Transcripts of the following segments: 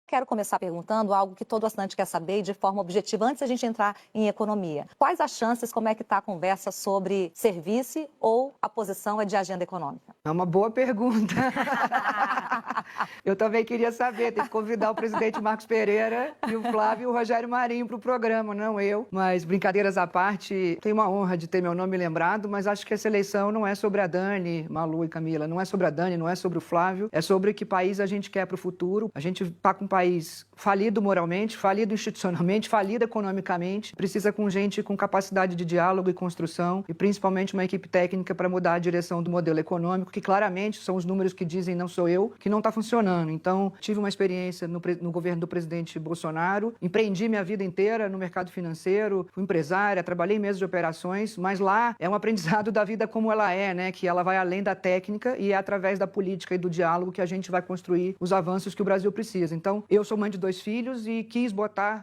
Quero começar perguntando algo que todo assinante quer saber de forma objetiva, antes da gente entrar em economia. Quais as chances, como é que está a conversa sobre serviço ou a posição é de agenda econômica? É uma boa pergunta. Eu também queria saber, tem que convidar o presidente Marcos Pereira e o Flávio e o Rogério Marinho para o programa, não eu. Mas, brincadeiras à parte, tenho uma honra de ter meu nome lembrado, mas acho que essa eleição não é sobre a Dani, Malu e Camila, não é sobre a Dani, não é sobre o Flávio, é sobre que país a gente quer para o futuro. A gente está com um país falido moralmente, falido institucionalmente, falido economicamente, precisa com gente com capacidade de diálogo e construção e principalmente uma equipe técnica para mudar a direção do modelo econômico, que claramente são os números que dizem, não sou eu, que não está funcionando. Então, tive uma experiência no governo do presidente Bolsonaro, empreendi minha vida inteira no mercado financeiro, fui empresária, trabalhei em mesas de operações, mas lá é um aprendizado da vida como ela é, né? Que ela vai além da técnica e é através da política e do diálogo que a gente vai construir os avanços que o Brasil precisa. Então, eu sou mãe de 2 filhos e quis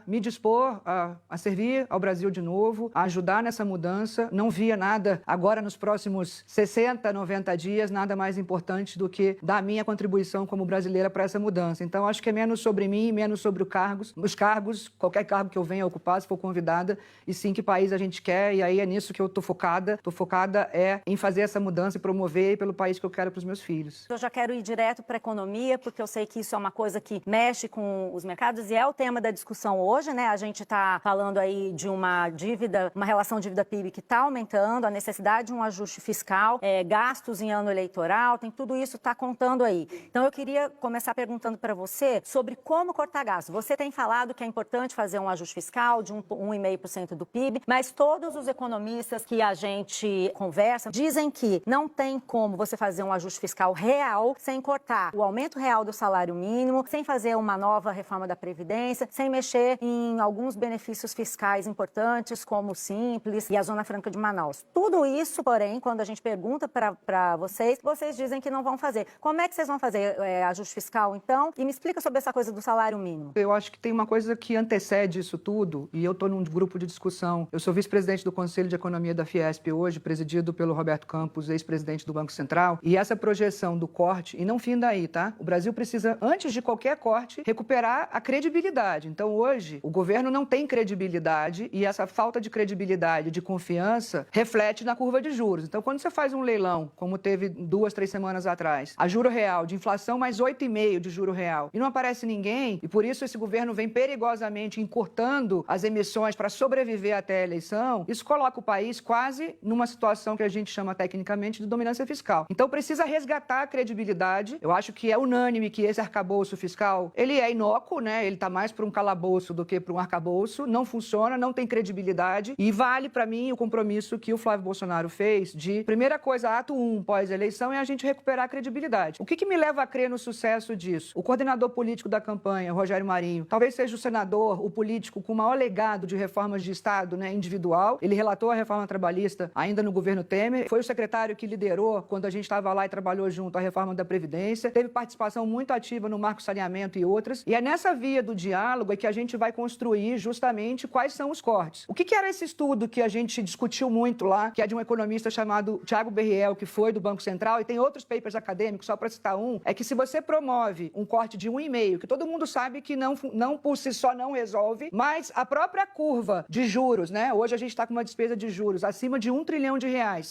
me dispor a servir ao Brasil de novo, a ajudar nessa mudança. Não via nada agora nos próximos 60, 90 dias, nada mais importante do que dar a minha contribuição como brasileira para essa mudança. Então, acho que é menos sobre mim, menos sobre os cargos, qualquer cargo que eu venha ocupar, se for convidada, e sim que país a gente quer, e aí é nisso que eu estou focada. Estou focada em fazer essa mudança e promover pelo país que eu quero para os meus filhos. Eu já quero ir direto para a economia, porque eu sei que isso é uma coisa que mexe com os mercados e é o tema da discussão hoje, né? A gente está falando aí de uma dívida, uma relação dívida-PIB que está aumentando, a necessidade de um ajuste fiscal, gastos em ano eleitoral, tem tudo isso está contando aí. Então eu queria começar perguntando para você sobre como cortar gastos. Você tem falado que é importante fazer um ajuste fiscal de 1,5% do PIB, mas todos os economistas que a gente conversa dizem que não tem como você fazer um ajuste fiscal real sem cortar o aumento real do salário mínimo, sem fazer uma nova reforma da Previdência, sem mexer em alguns benefícios fiscais importantes, como o Simples e a Zona Franca de Manaus. Tudo isso, porém, quando a gente pergunta para vocês dizem que não vão fazer. Como é que vocês vão fazer ajuste fiscal, então? E me explica sobre essa coisa do salário mínimo. Eu acho que tem uma coisa que antecede isso tudo, e eu estou num grupo de discussão. Eu sou vice-presidente do Conselho de Economia da Fiesp hoje, presidido pelo Roberto Campos, ex-presidente do Banco Central, e essa projeção do corte, e não fim daí, tá? O Brasil precisa, antes de qualquer corte, recuperar a credibilidade. Então, hoje, o governo não tem credibilidade, e essa falta de credibilidade, de confiança, reflete na curva de juros. Então, quando você faz um leilão, como teve 2, 3 semanas atrás, a juro real de inflação mais 8,5% de juro real, e não aparece ninguém, e por isso esse governo vem perigosamente encurtando as emissões para sobreviver até a eleição, isso coloca o país quase numa situação que a gente chama tecnicamente de dominância fiscal. Então precisa resgatar a credibilidade. Eu acho que é unânime que esse arcabouço fiscal, ele é inócuo, né? Ele está mais para um calabouço do que para um arcabouço, não funciona, não tem credibilidade, e vale para mim o compromisso que o Flávio Bolsonaro fez de, primeira coisa, ato 1 pós-eleição é a gente recuperar a credibilidade. O que me leva a crer no sucesso disso? O coordenador político da campanha, Rogério Marinho, talvez seja o senador, o político com o maior legado de reformas de Estado, né, individual. Ele relatou a reforma trabalhista ainda no governo Temer, foi o secretário que liderou quando a gente estava lá e trabalhou junto a reforma da Previdência, teve participação muito ativa no Marco Saneamento e outras, e é nessa via do diálogo é que a gente vai construir justamente quais são os cortes. O que era esse estudo que a gente discutiu muito lá, que é de um economista chamado Thiago Berriel, que foi do Banco Central, e tem outros papers acadêmicos, só para citar um, é que se você promove um corte de 1,5%, que todo mundo sabe que não por si só não resolve, mas a própria curva de juros, né? Hoje a gente está com uma despesa de juros acima de R$1 trilhão.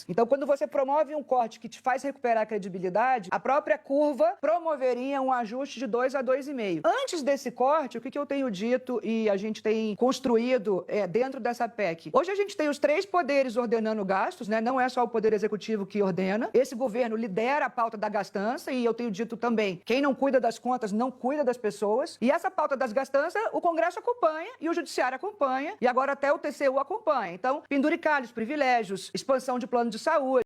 Então, quando você promove um corte que te faz recuperar a credibilidade, a própria curva promoveria um ajuste de 2 a 2,5%. Antes desse corte, o que eu tenho dito e a gente tem construído dentro dessa PEC? Hoje a gente tem os 3 poderes ordenando gastos, né? Não é só o Poder Executivo que ordena. Esse governo lidera a pauta da gastança e eu tenho dito também, quem não cuida das contas não cuida das pessoas. E essa pauta das gastanças, o Congresso acompanha e o Judiciário acompanha e agora até o TCU acompanha. Então, penduricalhos, privilégios, expansão de plano de saúde.